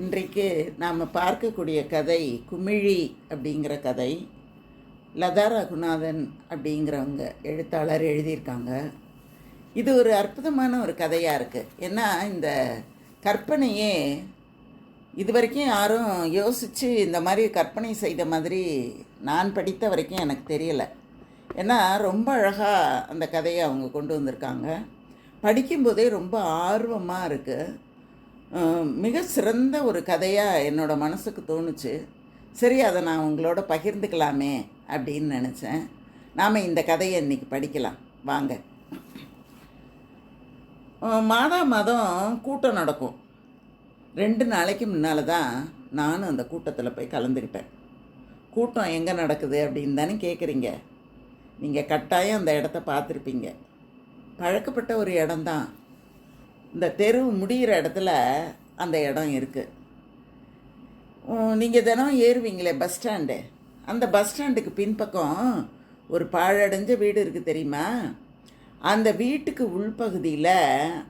இன்றைக்கு நாம் பார்க்கக்கூடிய கதை குமிழி அப்படிங்கிற கதை. லதா ரகுநாதன் அப்படிங்கிறவங்க எழுத்தாளர் எழுதியிருக்காங்க. இது ஒரு அற்புதமான ஒரு கதையாக இருக்குது. ஏன்னா இந்த கற்பனையே இது வரைக்கும் யாரும் யோசித்து இந்த மாதிரி கற்பனை செய்த மாதிரி நான் படித்த வரைக்கும் எனக்கு தெரியலை. ஏன்னா ரொம்ப அழகாக அந்த கதையை அவங்க கொண்டு வந்திருக்காங்க. படிக்கும்போதே ரொம்ப ஆர்வமாக இருக்குது. மிக சிறந்த ஒரு கதையாக என்னோடய மனசுக்கு தோணுச்சு. சரி, அதை நான் உங்களோட பகிர்ந்துக்கலாமே அப்படின்னு நினச்சேன். நாம் இந்த கதையை இன்றைக்கி படிக்கலாம் வாங்க. மாதம் கூட்டம் நடக்கும். 2 நாளைக்கு முன்னால் தான் நானும் அந்த கூட்டத்தில் போய் கலந்துக்கிட்டேன். கூட்டம் எங்கே நடக்குது அப்படின்னு தானே கேட்குறீங்க. நீங்கள் கட்டாயம் அந்த இடத்த பார்த்துருப்பீங்க. பழக்கப்பட்ட ஒரு இடம்தான். இந்த தெரு முடிகிற இடத்துல அந்த இடம் இருக்குது. நீங்கள் தினம் ஏறுவீங்களே பஸ் ஸ்டாண்டு, அந்த பஸ் ஸ்டாண்டுக்கு பின்பக்கம் ஒரு பாழடைஞ்ச வீடு இருக்குது தெரியுமா? அந்த வீட்டுக்கு உள்பகுதியில்,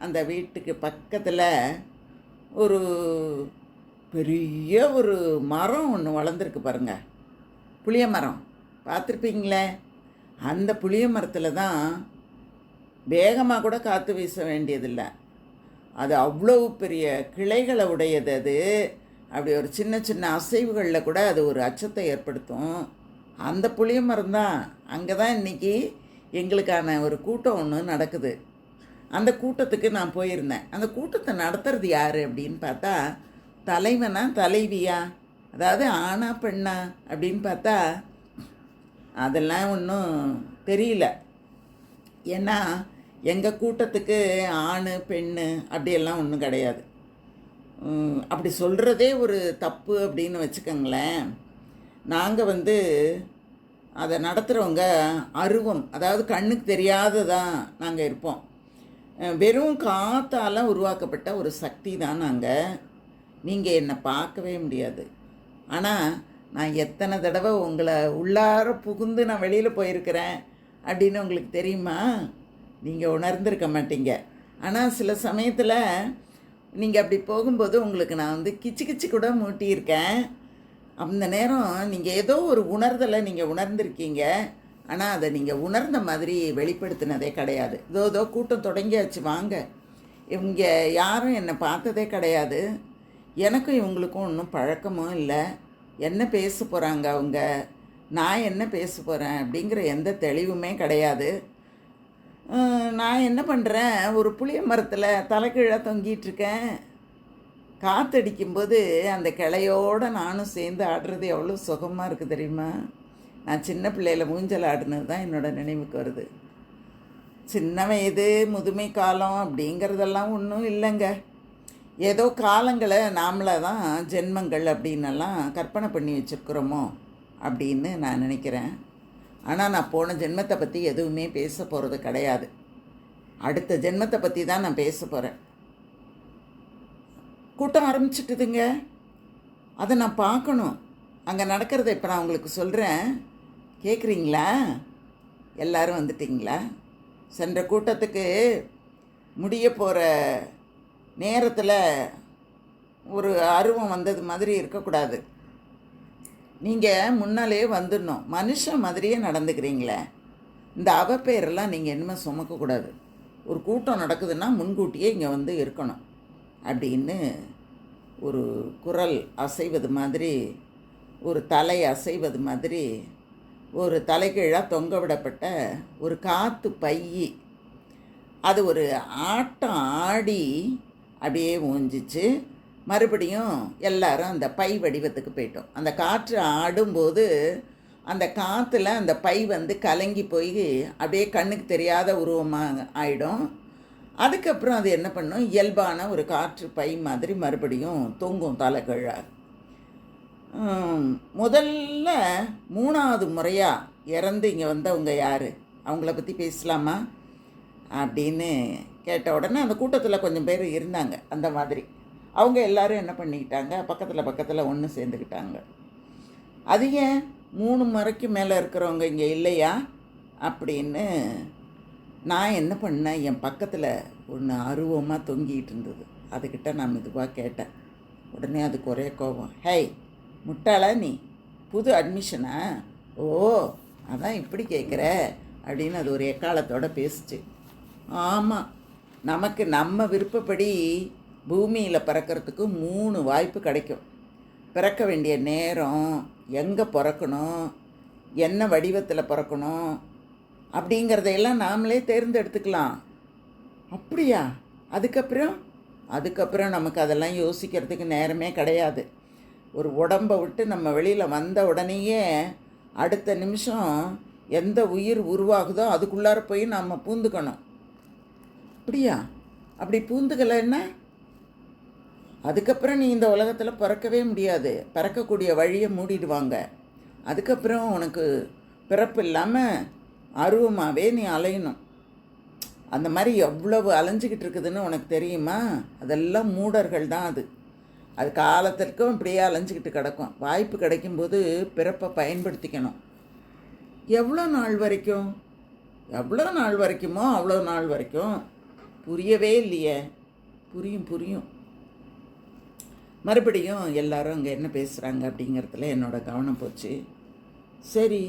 அந்த வீட்டுக்கு பக்கத்தில் ஒரு பெரிய ஒரு மரம் ஒன்று வளர்ந்துருக்கு பாருங்க, புளிய மரம். பார்த்துருப்பீங்களே. அந்த புளிய மரத்தில் தான் வேகமாக கூட காற்று வீச வேண்டியதில்லை. அது அவ்வளோ பெரிய கிளைகளை உடையது. அது அப்படி ஒரு சின்ன சின்ன அசைவுகளில் கூட அது ஒரு அச்சத்தை ஏற்படுத்தும். அந்த புளிய மரம் தான். அங்கே தான் இன்றைக்கி எங்களுக்கான ஒரு கூட்டம் ஒன்று நடக்குது. அந்த கூட்டத்துக்கு நான் போயிருந்தேன். அந்த கூட்டத்தை நடத்துறது யார் அப்படின்னு பார்த்தா, தலைவனா தலைவியா, அதாவது ஆணா பெண்ணா அப்படின்னு பார்த்தா அதெல்லாம் ஒன்றும் தெரியல. ஏன்னா எங்கள் கூட்டத்துக்கு ஆண் பெண்ணு அப்படியெல்லாம் ஒன்றும் கிடையாது. அப்படி சொல்கிறதே ஒரு தப்பு அப்படின்னு வச்சுக்கோங்களேன். நாங்கள் அதை நடத்துகிறவங்க அருவம், அதாவது கண்ணுக்கு தெரியாததான் நாங்கள் இருப்போம். வெறும் காற்றால் உருவாக்கப்பட்ட ஒரு சக்தி தான் நாங்கள். நீங்கள் என்னை பார்க்கவே முடியாது. ஆனால் நான் எத்தனை தடவை உங்களை உள்ளார புகுந்து நான் வெளியில் போயிருக்கிறேன் அப்படின்னு உங்களுக்கு தெரியுமா? நீங்கள் உணர்ந்திருக்க மாட்டீங்க. ஆனால் சில சமயத்தில் நீங்கள் அப்படி போகும்போது உங்களுக்கு நான் கிச்சு கிச்சு கூட மூட்டியிருக்கேன். அந்த நேரம் நீங்கள் ஏதோ ஒரு உணர்தலை நீங்கள் உணர்ந்திருக்கீங்க. ஆனால் அதை நீங்கள் உணர்ந்த மாதிரி வெளிப்படுத்தினதே கிடையாது. ஏதோ கூட்டம் தொடங்கியாச்சு வாங்க. இவங்க யாரும் என்னை பார்த்ததே கிடையாது. எனக்கும் இவங்களுக்கும் ஒன்றும் பழக்கமும் இல்லை. என்ன பேச போகிறாங்க அவங்க, நான் என்ன பேச போகிறேன் அப்படிங்கிற எந்த தெளிவுமே கிடையாது. நான் என்ன பண்ணுறேன், ஒரு புளிய மரத்தில் தலைக்கீழாக தொங்கிட்டுருக்கேன். காற்றடிக்கும்போது அந்த கிளையோடு நானும் சேர்ந்து ஆடுறது எவ்வளோ சுகமாக இருக்குது தெரியுமா? நான் சின்ன பிள்ளையில் ஊஞ்சல் ஆடினது தான் என்னோடய நினைவுக்கு வருது. சின்ன வயது முதுமை காலம் அப்படிங்கிறதெல்லாம் ஒன்றும் இல்லைங்க. ஏதோ காலங்களை நாமளை தான் ஜென்மங்கள் அப்படின்னெல்லாம் கற்பனை பண்ணி வச்சுருக்குறோமோ அப்படின்னு நான் நினைக்கிறேன். ஆனால் நான் போன ஜென்மத்தை பற்றி எதுவுமே பேச போகிறது கிடையாது. அடுத்த ஜென்மத்தை பற்றி தான் நான் பேச போகிறேன். கூட்டம் ஆரம்பிச்சிட்டுதுங்க. அதை நான் பார்க்கணும். அங்கே நடக்கிறத இப்போ நான் உங்களுக்கு சொல்கிறேன். கேட்குறீங்களா? எல்லோரும் வந்துட்டிங்களா? சென்ற கூட்டத்துக்கு முடிய போகிற நேரத்தில் ஒரு அருவம் வந்தது மாதிரி இருக்கக்கூடாது. நீங்கள் முன்னாலே வந்துடணும். மனுஷன் மாதிரியே நடந்துக்கிறீங்களே. இந்த அவப்பேரெல்லாம் நீங்கள் இனிமே சுமக்கக்கூடாது. ஒரு கூட்டம் நடக்குதுன்னா முன்கூட்டியே இங்கே இருக்கணும் அப்படின்னு ஒரு குரல் அசைவது மாதிரி, ஒரு தலை அசைவது மாதிரி, ஒரு தலைகீழாக தொங்க விடப்பட்ட ஒரு காற்று பை, அது ஒரு ஆட்டம் ஆடி அப்படியே ஊஞ்சிச்சு. மறுபடியும் எல்லாரும் அந்த பை வடிவத்துக்கு போயிட்டோம். அந்த காற்று ஆடும்போது அந்த காற்றுல அந்த பை கலங்கி போய் அப்படியே கண்ணுக்கு தெரியாத உருவமாக ஆகிடும். அதுக்கப்புறம் அது என்ன பண்ணும், இயல்பான ஒரு காற்று பை மாதிரி மறுபடியும் தொங்கும் தலைகீழ. முதல்ல 3வது முறையாக இறந்து இங்கே வந்தவங்க யார், அவங்கள பற்றி பேசலாமா அப்படின்னு கேட்ட உடனே அந்த கூட்டத்தில் கொஞ்சம் பேர் இருந்தாங்க. அந்த மாதிரி அவங்க எல்லோரும் என்ன பண்ணிக்கிட்டாங்க, பக்கத்தில் ஒன்று சேர்ந்துக்கிட்டாங்க. அது ஏன் 3 முறைக்கு மேலே இருக்கிறவங்க இங்கே இல்லையா அப்படின்னு நான் என்ன பண்ணேன், என் பக்கத்தில் ஒன்று அருவமாக தொங்கிட்டு இருந்தது. அதுக்கிட்ட நான் மெதுவாக கேட்டேன், உடனே அதுக்கு ஒரே கோபம், ஹேய் முட்டாளா நீ, புது அட்மிஷனா? ஓ அதான் இப்படி கேட்குற அப்படின்னு அது ஒரு எக்காலத்தோடு பேசுச்சு. ஆமாம், நமக்கு நம்ம விருப்பப்படி பூமியில் பிறக்கிறதுக்கு 3 வாய்ப்பு கிடைக்கும். பிறக்க வேண்டிய நேரம், எங்கே பிறக்கணும், என்ன வடிவத்தில் பிறக்கணும் அப்படிங்கிறதையெல்லாம் நாமளே தேர்ந்தெடுத்துக்கலாம். அப்படியா? அதுக்கப்புறம் நமக்கு அதெல்லாம் யோசிக்கிறதுக்கு நேரமே கிடையாது. ஒரு உடம்பை விட்டு நம்ம வெளியில் வந்த உடனேயே அடுத்த நிமிஷம் எந்த உயிர் உருவாகுதோ அதுக்குள்ளார போய் நம்ம பூந்துக்கணும். அப்படியா? அப்படி பூந்துக்கலைன்னா அதுக்கப்புறம் நீ இந்த உலகத்தில் பிறக்கவே முடியாது. பிறக்கக்கூடிய வழியை மூடிடுவாங்க. அதுக்கப்புறம் உனக்கு பிறப்பு இல்லாமல் அருவமாகவே நீ அலையணும். அந்த மாதிரி எவ்வளவு அலைஞ்சிக்கிட்டு இருக்குதுன்னு உனக்கு தெரியுமா? அதெல்லாம் மூடர்கள் தான். அது காலத்திற்கும் இப்படியே அலைஞ்சிக்கிட்டு கிடக்கும். வாய்ப்பு கிடைக்கும்போது பிறப்பை பயன்படுத்திக்கணும். எவ்வளோ நாள் வரைக்குமோ அவ்வளோ நாள் வரைக்கும். புரியவே இல்லையே. புரியும். மறுபடியும் எல்லாரும் அங்கே என்ன பேசுகிறாங்க அப்படிங்கிறதுல என்னோடய கவனம் போச்சு. சரி,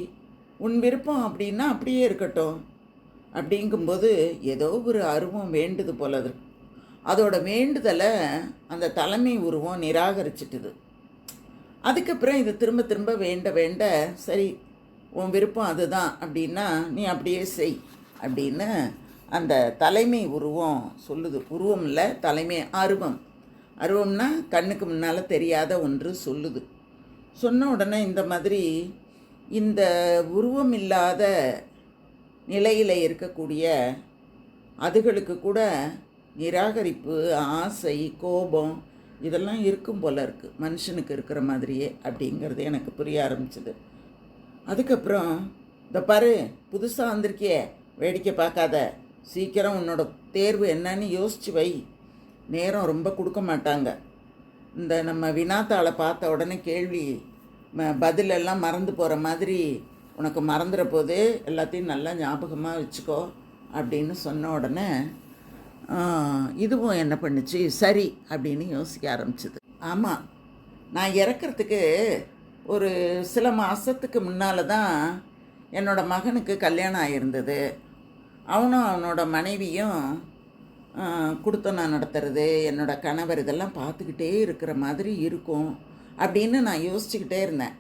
உன் விருப்பம் அப்படின்னா அப்படியே இருக்கட்டும் அப்படிங்கும்போது ஏதோ ஒரு அருவம் வேண்டுது போலது. அதோட வேண்டுதலை அந்த தலைமை உருவம் நிராகரிச்சிட்டுது. அதுக்கப்புறம் இது திரும்ப திரும்ப வேண்ட சரி உன் விருப்பம் அதுதான் அப்படின்னா நீ அப்படியே செய் அப்படின்னு அந்த தலைமை உருவம் சொல்லுது. உருவம் இல்லை, தலைமை அருவம்னா கண்ணுக்கு முன்னால் தெரியாத ஒன்று சொல்லுது. சொன்ன உடனே இந்த மாதிரி இந்த உருவம் இல்லாத நிலையில் இருக்கக்கூடிய அதுகளுக்கு கூட நிராகரிப்பு, ஆசை, கோபம் இதெல்லாம் இருக்கும் போல இருக்குது, மனுஷனுக்கு இருக்கிற மாதிரியே அப்படிங்கிறது எனக்கு புரிய ஆரம்பிச்சுது. அதுக்கப்புறம் இந்த பாரு, புதுசாக வந்திருக்கியே, வேடிக்கை பார்க்காத, சீக்கிரம் உன்னோட தேர்வு என்னன்னு யோசிச்சு வை. நேரம் ரொம்ப கொடுக்க மாட்டாங்க. இந்த நம்ம வினாத்தாளை பார்த்த உடனே கேள்வி பதிலெல்லாம் மறந்து போகிற மாதிரி உனக்கு மறந்துற போது எல்லாத்தையும் நல்லா ஞாபகமாக வச்சுக்கோ அப்படின்னு சொன்ன உடனே இதுவும் என்ன பண்ணுச்சு, சரி அப்படின்னு யோசிக்க ஆரம்பிச்சிது. ஆமாம், நான் இறக்கிறதுக்கு ஒரு சில மாதத்துக்கு முன்னால் தான் என்னோடய மகனுக்கு கல்யாணம் ஆகியிருந்தது. அவனும் அவனோட மனைவியும் குடுத்தனம் நடத்துறது, என்னோடய கணவர் இதெல்லாம் பார்த்துக்கிட்டே இருக்கிற மாதிரி இருக்கும் அப்படின்னு நான் யோசிச்சுக்கிட்டே இருந்தேன்.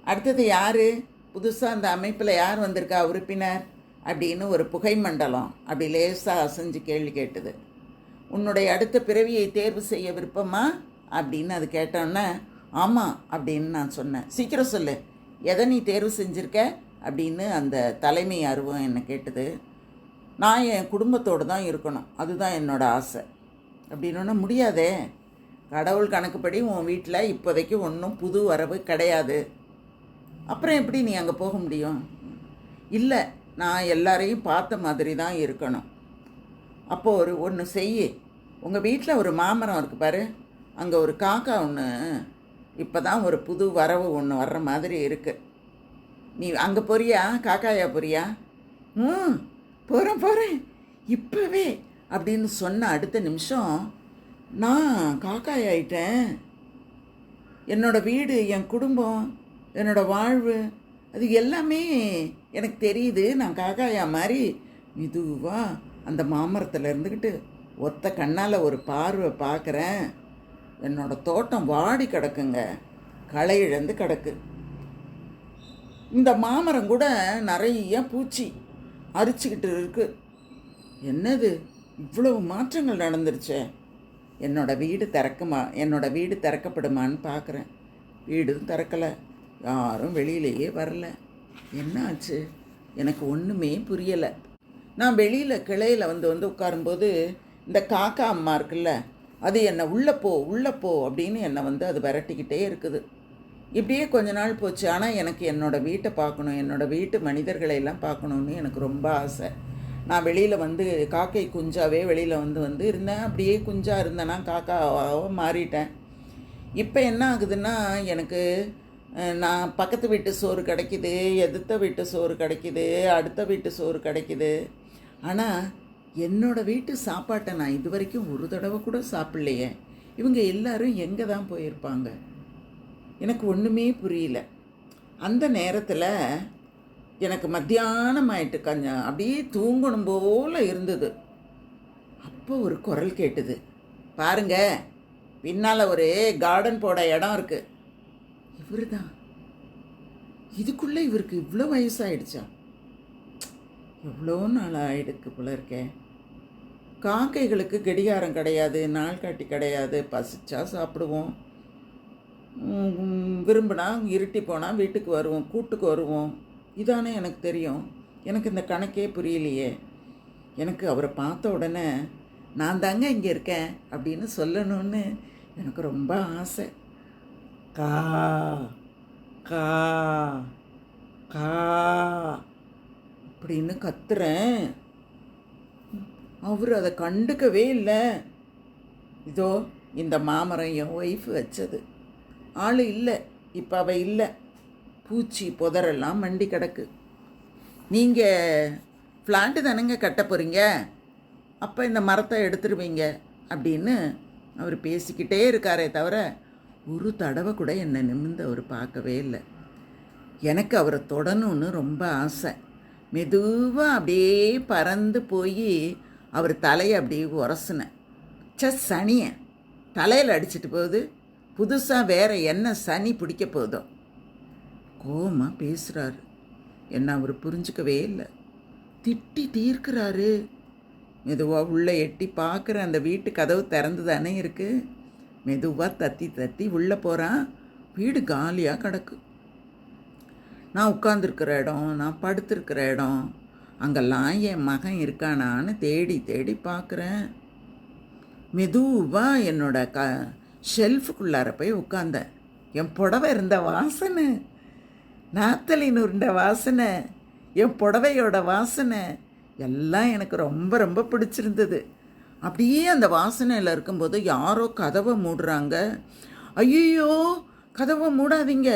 அடுத்தது யார் புதுசாக அந்த அமைப்பில் யார் வந்திருக்கா உறுப்பினர் அப்படின்னு ஒரு புகை மண்டலம் அப்படி லேசாக அசைஞ்சு கேள்வி கேட்டுது. உன்னுடைய அடுத்த பிறவியை தேர்வு செய்ய விருப்பமா அப்படின்னு அது கேட்டோன்னே ஆமாம் அப்படின்னு நான் சொன்னேன். சீக்கிரம் சொல்லு, எதை நீ தேர்வு செஞ்சுருக்க அப்படின்னு அந்த தலைமை அருவம் என்னை கேட்டுது. நான் என் குடும்பத்தோடு தான் இருக்கணும், அதுதான் என்னோடய ஆசை அப்படின்னா. முடியாதே, கடவுள் கணக்குப்படி உன் வீட்டில் இப்போதைக்கு ஒன்றும் புது வரவு கிடையாது, அப்புறம் எப்படி நீ அங்கே போக முடியும்? இல்லை, நான் எல்லாரையும் பார்த்த மாதிரி தான் இருக்கணும். அப்போது ஒன்று செய்யு, உங்கள் வீட்டில் ஒரு மாமரம் இருக்குது பாரு, அங்கே ஒரு காக்கா ஒன்று இப்போ தான் ஒரு புது வரவு ஒன்று வர்ற மாதிரி இருக்குது. நீ அங்கே போறியா, காக்காயா போறியா? போகிறேன் இப்போவே அப்படின்னு சொன்ன அடுத்த நிமிஷம் நான் காக்காயாயிட்டேன். என்னோடய வீடு, என் குடும்பம், என்னோடய வாழ்வு அது எல்லாமே எனக்கு தெரியுது. நான் காக்காயா மாதிரி மெதுவாக அந்த மாமரத்தில் இருந்துக்கிட்டு ஒத்த கண்ணால் ஒரு பார்வை பார்க்குறேன். என்னோடய தோட்டம் வாடி கிடக்குங்க, களை இழந்து கிடக்கு. இந்த மாமரம் கூட நிறைய பூச்சி அரிச்சிக்கிட்டு இருக்கு. என்னது இவ்வளவு மாற்றங்கள் நடந்துருச்சே. என்னோடய வீடு திறக்கப்படுமான்னு பார்க்குறேன். வீடும் திறக்கலை, யாரும் வெளியிலேயே வரல. என்ன ஆச்சு எனக்கு ஒன்றுமே புரியலை. நான் வெளியில் கிளையில் வந்து உட்காரும்போது இந்த காக்கா அம்மா இருக்குல்ல, அது என்னை உள்ளே போ அப்படின்னு என்னை அது விரட்டிக்கிட்டே இருக்குது. இப்படியே கொஞ்ச நாள் போச்சு. ஆனால் எனக்கு என்னோடய வீட்டை பார்க்கணும், என்னோடய வீட்டு மனிதர்களை எல்லாம் பார்க்கணுன்னு எனக்கு ரொம்ப ஆசை. நான் வெளியில் காக்கை குஞ்சாவே வெளியில் வந்து இருந்தேன். அப்படியே குஞ்சாக இருந்தேன்னா காக்காவாக மாறிட்டேன். இப்போ என்ன ஆகுதுன்னா, எனக்கு நான் பக்கத்து வீட்டு சோறு கிடைக்கிது, எதிர்த்த வீட்டு சோறு கிடைக்கிது, அடுத்த வீட்டு சோறு கிடைக்கிது. ஆனால் என்னோடய வீட்டு சாப்பாட்டை நான் இது வரைக்கும் ஒரு தடவை கூட சாப்பிட்லையே. இவங்க எல்லாரும் எங்கே தான் போயிருப்பாங்க? எனக்கு ஒன்றுமே புரியல. அந்த நேரத்தில் எனக்கு மத்தியானம் ஆயிட்டு கொஞ்சம் அப்படியே தூங்கணும் போல் இருந்தது. அப்போ ஒரு குரல் கேட்டுது, பாருங்க பின்னால் ஒரு கார்டன் போட இடம் இருக்குது. இவர் தான். இதுக்குள்ளே இவருக்கு இவ்வளோ வயசாகிடுச்சா? எவ்வளோ நாள் ஆகிடுக்கு போல இருக்கே. காக்கைகளுக்கு கடிகாரம் கிடையாது, நாள்காட்டி கிடையாது. பசிச்சா சாப்பிடுவோம், விரும்பினா இருட்டி போனால் வீட்டுக்கு வருவோம், கூட்டுக்கு வருவோம். இதானே எனக்கு தெரியும். எனக்கு இந்த கணக்கே புரியலையே. எனக்கு அவரை பார்த்த உடனே நான் தாங்க இங்கே இருக்கேன் அப்படின்னு சொல்லணும்னு எனக்கு ரொம்ப ஆசை. கா கா கா அப்படின்னு கத்துறேன். அவர் அதை கண்டுக்கவே இல்லை. இதோ இந்த மாமரம் என் ஒய்ஃபு வச்சது. ஆள் இல்லை, இப்போ அவள் இல்லை. பூச்சி புதரெல்லாம் மண்டி கிடக்கு. நீங்கள் ஃப்ளாட்டு தானேங்க கட்ட போகிறீங்க, அப்போ இந்த மரத்தை எடுத்துருவீங்க அப்படின்னு அவர் பேசிக்கிட்டே இருக்காரே தவிர ஒரு தடவை கூட என்னை நிமிர்ந்து அவர் பார்க்கவே இல்லை. எனக்கு அவரை தொடணும்னு ரொம்ப ஆசை. மெதுவாக அப்படியே பறந்து போய் அவர் தலையை அப்படியே உரசினேன். சனியை தலையில் அடிச்சிட்டு போகுது. புதுசாக வேறு என்ன சனி பிடிக்க போதோ. கோவமாக பேசுகிறாரு. என்ன அவர் புரிஞ்சுக்கவே இல்லை. திட்டி தீர்க்கிறாரு. மெதுவாக உள்ளே எட்டி பார்க்குற அந்த வீட்டு கதவு திறந்து தானே இருக்குது. மெதுவாக தத்தி தத்தி உள்ளே போகிறான். வீடு காலியாக கிடக்கு. நான் உட்காந்துருக்கிற இடம், நான் படுத்துருக்கிற இடம், அங்கெல்லாம் என் மகன் இருக்கானான்னு தேடி தேடி பார்க்குறேன். மெதுவாக என்னோட ஷெல்ஃபுக்குள்ளார போய் உட்காந்தேன். என் புடவை இருந்த வாசனை, நாத்தலின் உருண்ட வாசனை, என் புடவையோட வாசனை எல்லாம் எனக்கு ரொம்ப ரொம்ப பிடிச்சிருந்தது. அப்படியே அந்த வாசனையில் இருக்கும்போது யாரோ கதவை மூடுறாங்க. ஐயோ, கதவை மூடாதீங்க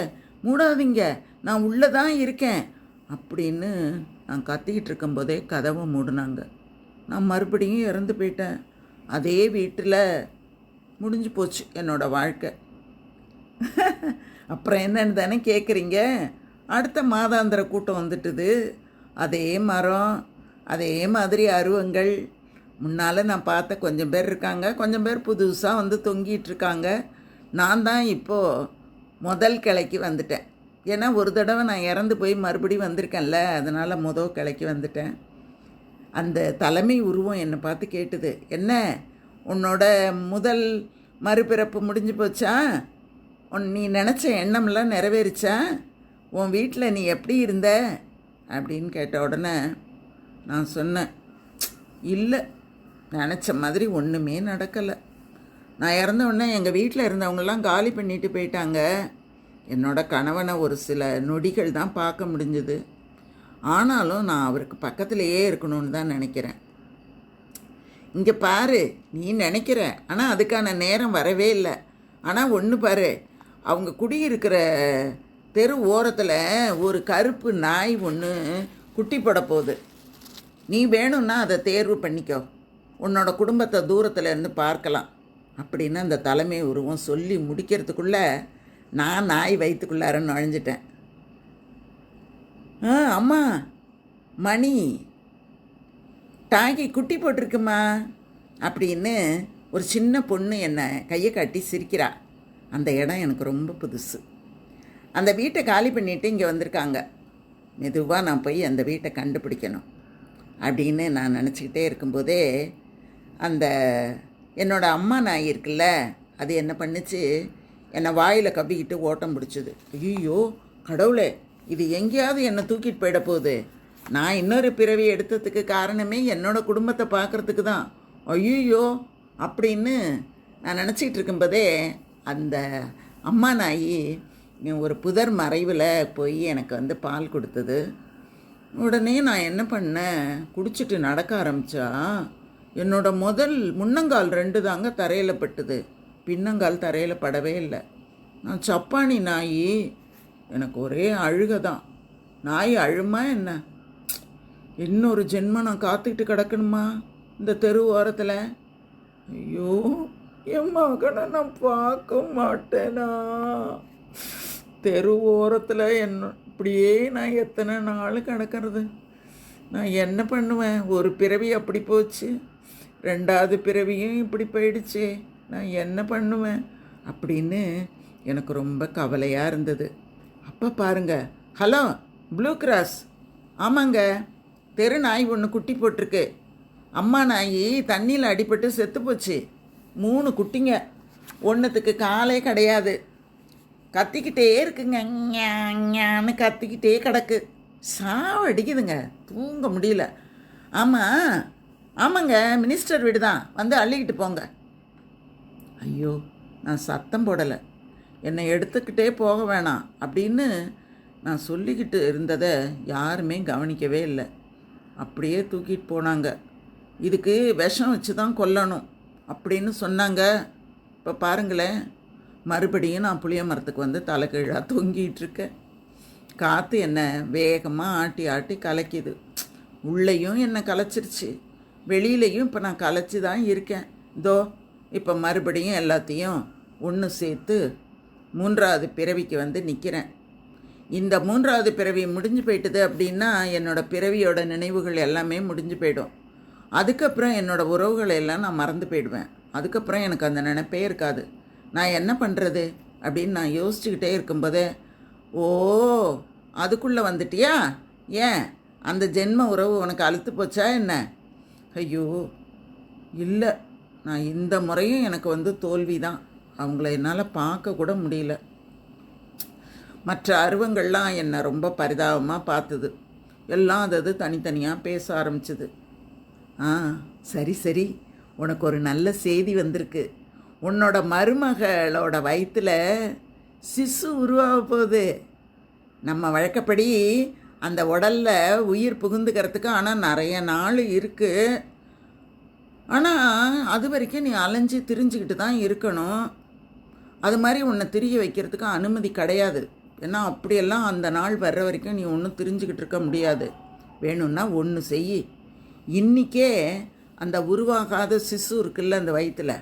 மூடாதீங்க, நான் உள்ளே தான் இருக்கேன் அப்படின்னு நான் கத்திக்கிட்டு இருக்கும்போதே கதவை மூடினாங்க. நான் மறுபடியும் இறந்து போயிட்டேன். அதே வீட்டில் முடிஞ்சு போச்சு என்னோடய வாழ்க்கை. அப்புறம் என்னன்னு தானே கேட்குறீங்க. அடுத்த மாதாந்திர கூட்டம் வந்துட்டுது. அதே மரம், அதே மாதிரி அருவங்கள். முன்னால் நான் பார்த்த கொஞ்சம் பேர் இருக்காங்க, கொஞ்சம் பேர் புதுசாக வந்து தொங்கிட்டுருக்காங்க. நான் தான் இப்போது முதல் கிளைக்கு வந்துட்டேன். ஏன்னா ஒரு தடவை நான் இறந்து போய் மறுபடியும் வந்திருக்கேன்ல, அதனால் முதல் கிளைக்கு வந்துட்டேன். அந்த தலைமை உருவம் என்னை பார்த்து கேட்டுது, என்ன உன்னோட முதல் மறுபிறப்பு முடிஞ்சு போச்சா? நீ நினச்ச எண்ணம்லாம் நிறைவேறிச்சா? உன் வீட்டில் நீ எப்படி இருந்த அப்படின்னு கேட்ட உடனே நான் சொன்னேன், இல்லை, நினச்ச மாதிரி ஒன்றுமே நடக்கலை. நான் இறந்த உடனே எங்கள் வீட்டில் இருந்தவங்கெல்லாம் காலி பண்ணிட்டு போயிட்டாங்க. என்னோடய கணவனை ஒரு சில நொடிகள் தான் பார்க்க முடிஞ்சுது. ஆனாலும் நான் அவருக்கு பக்கத்துலேயே இருக்கணும்னு தான் நினைக்கிறேன். இங்கே பாரு, நீ நினைக்கிற, ஆனால் அதுக்கான நேரம் வரவே இல்லை. ஆனால் ஒன்று பாரு, அவங்க குடியிருக்கிற தெரு ஓரத்தில் ஒரு கருப்பு நாய் ஒன்று குட்டி போட போகுது. நீ வேணும்னா அதை தேர்வு பண்ணிக்கோ, உன்னோட குடும்பத்தை தூரத்தில் இருந்து பார்க்கலாம் அப்படின்னு அந்த தலைமை உருவம் சொல்லி முடிக்கிறதுக்குள்ளே நான் நாய் வயிற்றுக்குள்ளார நுழைஞ்சிட்டேன். அம்மா, மணி டாகி குட்டி போட்டிருக்குமா அப்படின்னு ஒரு சின்ன பொண்ணு என்னை கையை காட்டி சிரிக்கிறா. அந்த இடம் எனக்கு ரொம்ப புதுசு. அந்த வீட்டை காலி பண்ணிவிட்டு இங்கே வந்திருக்காங்க. மெதுவாக நான் போய் அந்த வீட்டை கண்டுபிடிக்கணும் அப்படின்னு நான் நினச்சிக்கிட்டே இருக்கும்போதே அந்த என்னோடய அம்மா நாய் இருக்குல்ல, அது என்ன பண்ணுச்சு, என்னை வாயில் கவ்விக்கிட்டு ஓட்டம் பிடிச்சிது. ஐயோ கடவுளே, இது எங்கேயாவது என்னை தூக்கிட்டு போயிட போகுது. நான் இன்னொரு பிறவி எடுத்ததுக்கு காரணமே என்னோடய குடும்பத்தை பார்க்குறதுக்கு தான். ஐயோ அப்படின்னு நான் நினச்சிக்கிட்டு இருக்கும்போதே அந்த அம்மா நாய் ஒரு புதர் மறைவில் போய் எனக்கு வந்து பால் கொடுத்தது. உடனே நான் என்ன பண்ணேன், குடிச்சிட்டு நடக்க ஆரம்பித்தா என்னோடய முதல் முன்னங்கால் 2 தாங்க தரையில் பட்டுது, பின்னங்கால் தரையில் படவே இல்லை. நான் சப்பானி நாய், எனக்கு ஒரே அழுகை தான். நாய் அழுமா என்ன? இன்னொரு ஜென்மம் நான் காத்துக்கிட்டு கிடக்கணுமா இந்த தெரு ஓரத்தில்? ஐயோ என் மகனை நான் பார்க்க மாட்டேனா? தெரு ஓரத்தில் இப்படியே நான் எத்தனை நாள் கிடக்கிறது? நான் என்ன பண்ணுவேன்? ஒரு பிறவி அப்படி போச்சு, ரெண்டாவது பிறவியும் இப்படி போயிடுச்சு, நான் என்ன பண்ணுவேன் அப்படின்னு எனக்கு ரொம்ப கவலையாக இருந்தது. அப்போ பாருங்க, ஹலோ ப்ளூ கிராஸ். ஆமாங்க, தெரு நாய் ஒன்று குட்டி போட்டிருக்கு. அம்மா நாய் தண்ணியில் அடிபட்டு செத்து போச்சு. 3 குட்டிங்க. ஒன்றுத்துக்கு காலே கிடையாது. கத்திக்கிட்டே இருக்குங்க, ஞான்னு கத்திக்கிட்டே கிடக்கு. சாவடிக்குதுங்க, தூங்க முடியல. ஆமாங்க, மினிஸ்டர் வீடு தான், வந்து அள்ளிக்கிட்டு போங்க. ஐயோ, நான் சத்தம் போடலை. என்னை எடுத்துக்கிட்டே போக வேணாம் அப்படின்னு நான் சொல்லிக்கிட்டு இருந்ததை யாருமே கவனிக்கவே இல்லை. அப்படியே தூக்கிட்டு போனாங்க. இதுக்கு விஷம் வச்சு தான் கொல்லணும் அப்படின்னு சொன்னாங்க. இப்போ பாருங்களேன், மறுபடியும் நான் புளிய மரத்துக்கு வந்து தலைகீழாக தொங்கிகிட்ருக்கேன். காற்று என்ன வேகமாக ஆட்டி ஆட்டி கலைக்குது. உள்ளேயும் என்னை கலைச்சிருச்சு, வெளியிலையும் இப்போ நான் கலைச்சி தான் இருக்கேன். இதோ இப்போ மறுபடியும் எல்லாத்தையும் ஒன்று சேர்த்து 3வது பிறவிக்கு வந்து நிற்கிறேன். இந்த 3வது பிறவி முடிஞ்சு போயிட்டுது அப்படின்னா என்னோடய பிறவியோட நினைவுகள் எல்லாமே முடிஞ்சு போயிடும். அதுக்கப்புறம் என்னோடய உறவுகளை எல்லாம் நான் மறந்து போயிடுவேன். அதுக்கப்புறம் எனக்கு அந்த நினைப்பே இருக்காது. நான் என்ன பண்ணுறது அப்படின்னு நான் யோசிச்சுக்கிட்டே இருக்கும்போதே, ஓ அதுக்குள்ளே வந்துட்டியா? ஏன் அந்த ஜென்ம உறவு உனக்கு அழுத்து போச்சா என்ன? ஐயோ இல்லை, நான் இந்த முறையும் எனக்கு வந்து தோல்வி தான். அவங்கள என்னால் பார்க்க கூட முடியல. மற்ற அருவங்கள்லாம் என்னை ரொம்ப பரிதாபமாக பார்த்துது. எல்லாம் அது தனித்தனியாக பேச ஆரம்பிச்சுது. சரி, உனக்கு ஒரு நல்ல செய்தி வந்திருக்கு. உன்னோட மருமகளோட வயிற்றில் சிசு உருவாக போகுது. நம்ம வழக்கப்படி அந்த உடலில் உயிர் புகுந்துக்கிறதுக்கு ஆனால் நிறைய நாள் இருக்குது. ஆனால் அது வரைக்கும் நீ அலைஞ்சி திரிஞ்சுக்கிட்டு தான் இருக்கணும். அது மாதிரி உன்னை திரிய வைக்கிறதுக்கு அனுமதி கிடையாது. ஏன்னா அப்படியெல்லாம் அந்த நாள் வர்ற வரைக்கும் நீ ஒன்றும் திரிஞ்சுக்கிட்டு இருக்க முடியாது. வேணும்னா ஒன்று செய். இன்றைக்கே அந்த உருவாகாத சிசு இருக்குல்ல அந்த வயிற்றில்,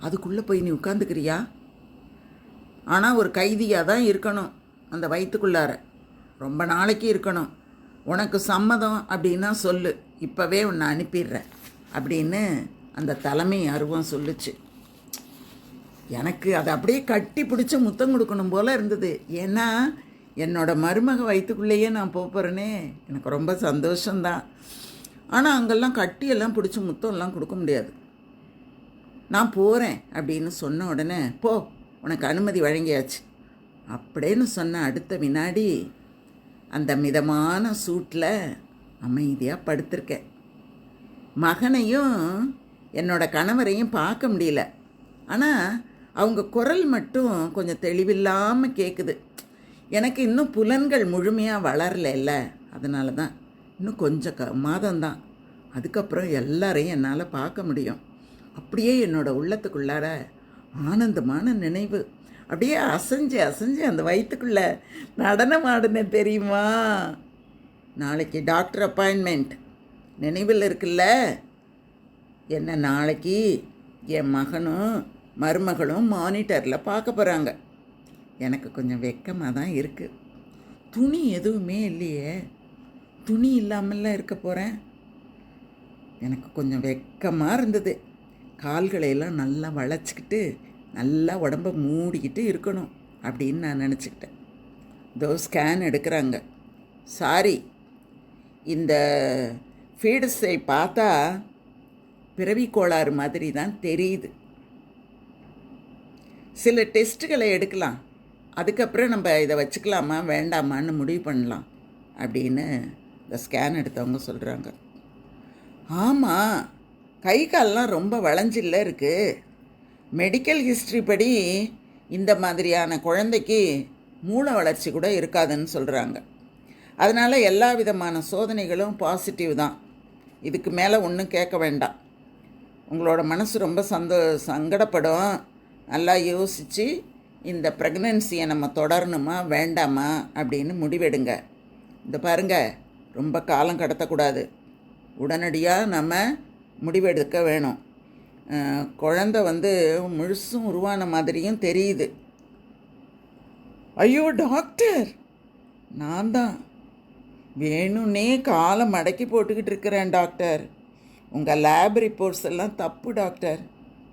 அதுக்குள்ளே போய் நீ உட்காந்துக்கிறியா? ஆனால் ஒரு கைதியாக தான் இருக்கணும் அந்த வயிற்றுக்குள்ளார, ரொம்ப நாளைக்கு இருக்கணும். உனக்கு சம்மதம் அப்படின்னா சொல்லு, இப்போவே உன்னை அனுப்பிடுறேன் அப்படின்னு அந்த தலைமை அருவம் சொல்லுச்சு. எனக்கு அதை அப்படியே கட்டி பிடிச்சி முத்தம் கொடுக்கணும் போல் இருந்தது. ஏன்னா என்னோடய மருமக வயிற்றுக்குள்ளேயே நான் போகிறேனே, எனக்கு ரொம்ப சந்தோஷந்தான். ஆனால் அங்கெல்லாம் கட்டியெல்லாம் பிடிச்சி முத்தம்லாம் கொடுக்க முடியாது. நான் போகிறேன் அப்படின்னு சொன்ன உடனே, போ உனக்கு அனுமதி வழங்கியாச்சு அப்படின்னு சொன்ன அடுத்த வினாடி அந்த மிதமான சூட்டில் அமைதியாக படுத்திருக்கேன். மகனையும் என்னோட கணவரையும் பார்க்க முடியல. ஆனால் அவங்க குரல் மட்டும் கொஞ்சம் தெளிவில்லாமல் கேட்குது. எனக்கு இன்னும் புலன்கள் முழுமையாக வளரல, அதனால தான் இன்னும் கொஞ்சம் மாதம்தான். அதுக்கப்புறம் எல்லாரையும் என்னால் பார்க்க முடியும். அப்படியே என்னோடய உள்ளத்துக்குள்ளார ஆனந்தமான நினைவு அப்படியே அசைஞ்சு அந்த வயிற்றுக்குள்ளே நடனம் ஆடுனேன் தெரியுமா? நாளைக்கு டாக்டர் அப்பாயின்மெண்ட் நினைவில் இருக்குல்ல? என்ன நாளைக்கு என் மகனும் மருமகளும் மானிட்டரில் பார்க்க போகிறாங்க. எனக்கு கொஞ்சம் வெக்கமாக தான் இருக்குது. துணி எதுவுமே இல்லையே, துணி இல்லாமல்லாம் இருக்க போகிறேன். எனக்கு கொஞ்சம் வெக்கமாக இருந்தது. கால்களையெல்லாம் நல்லா வளைச்சிக்கிட்டு நல்லா உடம்ப மூடிக்கிட்டு இருக்கணும் அப்படின்னு நான் நினச்சிக்கிட்டேன். இதோ ஸ்கேன் எடுக்கிறாங்க. சாரி, இந்த ஃபீடஸை பார்த்தா பிறவி கோளாறு மாதிரி தான் தெரியுது. சில டெஸ்ட்டுகளை எடுக்கலாம், அதுக்கப்புறம் நம்ம இதை வச்சுக்கலாமா வேண்டாமான்னு முடிவு பண்ணலாம் அப்படின்னு இந்த ஸ்கேன் எடுத்தவங்க சொல்கிறாங்க. ஆமாம், கை கால்லாம் ரொம்ப வளைஞ்சில்ல இருக்குது. மெடிக்கல் ஹிஸ்ட்ரி படி இந்த மாதிரியான குழந்தைக்கு மூளை வளர்ச்சி கூட இருக்காதுன்னு சொல்கிறாங்க. அதனால் எல்லா விதமான சோதனைகளும் பாசிட்டிவ் தான். இதுக்கு மேலே ஒன்றும் கேட்க வேண்டாம். உங்களோட மனசு ரொம்ப சங்கடப்படும். நல்லா யோசித்து இந்த ப்ரெக்னன்சியை நம்ம தொடரணுமா வேண்டாமா அப்படின்னு முடிவெடுங்க. இந்த பாருங்கள், ரொம்ப காலம் கடத்தக்கூடாது. உடனடியாக நம்ம முடிவெடுக்க வேணும். குழந்தை வந்து முழுசும் உருவான மாதிரியும் தெரியுது. ஐயோ டாக்டர், நான் தான் வேணும்னே காலை மடக்கி போட்டுக்கிட்டு இருக்கிறேன் டாக்டர். உங்கள் லேப் ரிப்போர்ட்ஸ் எல்லாம் தப்பு டாக்டர்,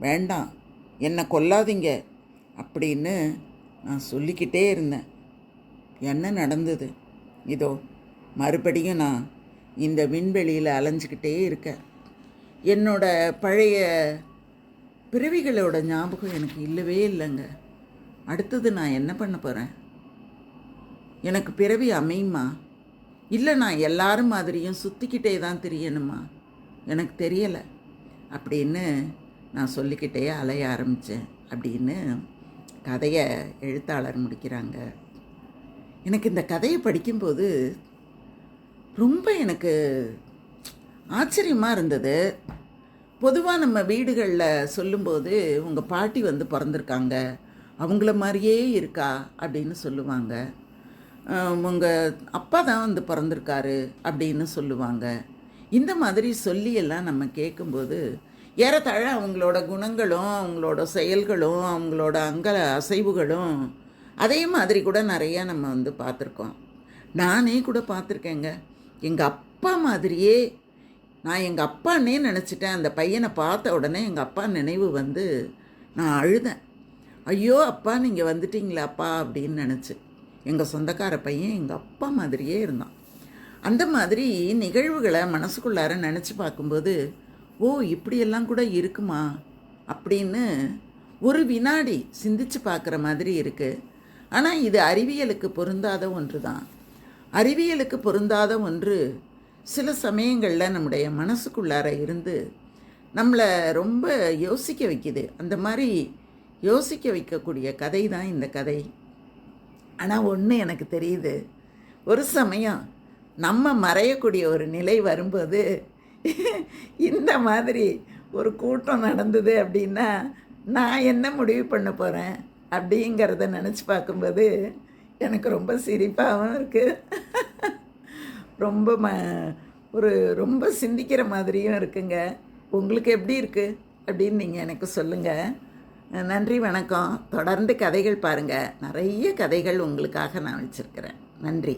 வேண்டாம், என்னை கொல்லாதீங்க அப்படின்னு நான் சொல்லிக்கிட்டே இருந்தேன். என்ன நடந்தது? இதோ மறுபடியும் நான் இந்த விண்வெளியில் அலைஞ்சிக்கிட்டே இருக்கேன். என்னோட பழைய பிறவிகளோட ஞாபகம் எனக்கு இல்லவே இல்லைங்க. அடுத்தது நான் என்ன பண்ண போகிறேன்? எனக்கு பிறவி அமையுமா? இல்லை நான் எல்லாரும் மாதிரியும் சுற்றிக்கிட்டே தான் தெரியணுமா? எனக்கு தெரியலை அப்படின்னு நான் சொல்லிக்கிட்டே அலைய ஆரம்பித்தேன் அப்படின்னு கதையை எழுத்தாளர் முடிக்கிறாங்க. எனக்கு இந்த கதையை படிக்கும்போது ரொம்ப எனக்கு ஆச்சரியமாக இருந்தது. பொதுவாக நம்ம வீடுகளில் சொல்லும்போது உங்கள் பாட்டி வந்து பிறந்திருக்காங்க, அவங்கள மாதிரியே இருக்கா அப்படின்னு சொல்லுவாங்க. உங்கள் அப்பா தான் வந்து பிறந்திருக்காரு அப்படின்னு சொல்லுவாங்க. இந்த மாதிரி சொல்லியெல்லாம் நம்ம கேட்கும்போது ஏறத்தாழ அவங்களோட குணங்களும் அவங்களோட செயல்களும் அவங்களோட அசைவுகளும் அதே மாதிரி கூட நிறையா நம்ம வந்து பார்த்துருக்கோம். நானே கூட பார்த்துருக்கேங்க. எங்கள் அப்பா மாதிரியே நான் எங்கள் அப்பான்னே நினச்சிட்டேன். அந்த பையனை பார்த்த உடனே எங்கள் அப்பா நினைவு வந்து நான் அழுதேன். ஐயோ அப்பா நீங்கள் வந்துட்டீங்களாப்பா அப்படின்னு நினச்சி. எங்கள் சொந்தக்கார பையன் எங்கள் அப்பா மாதிரியே இருந்தான். அந்த மாதிரி நிகழ்வுகளை மனசுக்குள்ளார நினச்சி பார்க்கும்போது ஓ இப்படியெல்லாம் கூட இருக்குமா அப்படின்னு ஒரு வினாடி சிந்திச்சு பார்க்குற மாதிரி இருக்குது. ஆனால் இது அறிவியலுக்கு பொருந்தாத ஒன்று தான். அறிவியலுக்கு பொருந்தாத ஒன்று சில சமயங்களில் நம்முடைய மனசுக்குள்ளார இருந்து நம்மளை ரொம்ப யோசிக்க வைக்குது. அந்த மாதிரி யோசிக்க வைக்கக்கூடிய கதை தான் இந்த கதை. ஆனால் ஒன்று எனக்கு தெரியுது, ஒரு சமயம் நம்ம மறையக்கூடிய ஒரு நிலை வரும்போது இந்த மாதிரி ஒரு கூட்டம் நடந்தது அப்படின்னா நான் என்ன முடிவு பண்ண போகிறேன் அப்படிங்கிறத நினச்சி பார்க்கும்போது எனக்கு ரொம்ப சிரிப்பாகவும் இருக்குது, ரொம்ப ரொம்ப சிந்திக்கிற மாதிரியும் இருக்குங்க. உங்களுக்கு எப்படி இருக்குது அப்படின்னு நீங்கள் எனக்கு சொல்லுங்கள். நன்றி, வணக்கம். தொடர்ந்து கதைகள் பாருங்கள், நிறைய கதைகள் உங்களுக்காக நான் வச்சுருக்கிறேன். நன்றி.